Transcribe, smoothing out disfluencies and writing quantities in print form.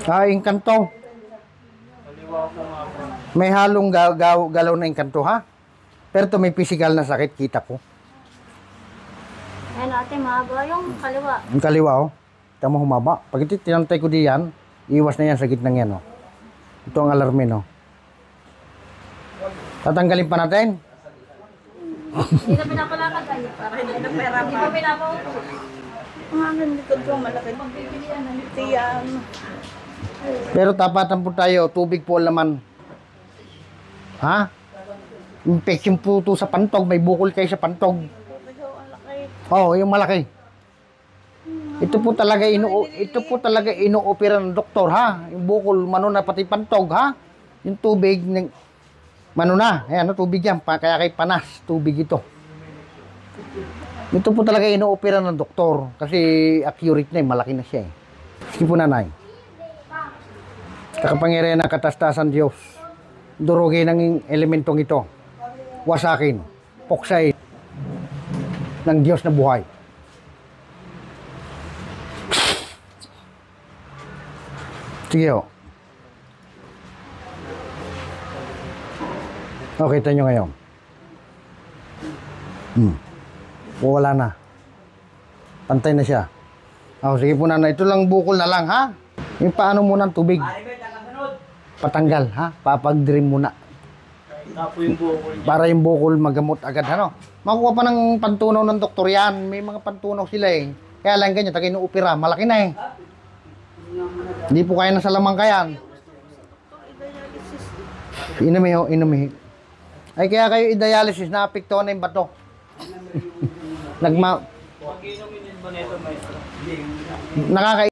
Ah, Engkanto. May halong galaw na Engkanto, ha? Pero to may physical na sakit, kita ko. Ayan ate, mahaba yung kaliwa. Yung kaliwa, oh. Tama humaba. Pag ito, tinantay ko diyan, iwas na yan sa gitnang yan, oh. Ito ang alarmin, oh. Tatanggalin pa natin. Hindi na pinapalakad tayo. Para hindi na pera. Hindi pa pinapaupo. Ang aking likod ko malaki. Tiyang. Pero tapatan po tayo, tubig po ang laman. Ha? Infection po ito sa pantog, may bukol kayo sa pantog. Oo, yung malaki. Ito po talaga inuopera ng doktor, ha? Yung bukol, mano na pati pantog, ha? Yung tubig, mano na. Ayan, tubig yan. Kaya kay panas, tubig ito. Ito po talaga inuopera ng doktor. Kasi accurate na, malaki na siya, eh. Sige po, nanay. Kakapangyarihan ng katastasan Diyos. Durugin ng elementong ito. Wasakin. Puksain. Ng Diyos na buhay. Sige, ho. O, kita nyo ngayon. Wala na. Pantay na siya. O, sige po, nanay. Ito lang bukol na lang, ha? Yung paano muna ang tubig? Patanggal, ha? Papag-dream muna. Para yung bukol magamot agad, ano? Makuha pa ng pantunaw ng doktor yan. May mga pantunaw sila, eh. Kaya lang ganyan, tagay ng opera. Malaki na, eh. Hindi po kaya ng salamangka yan. Inumiho, inumiho. Ay, kaya kayo i-dialysis, na-apekto na yung bato. Nakaka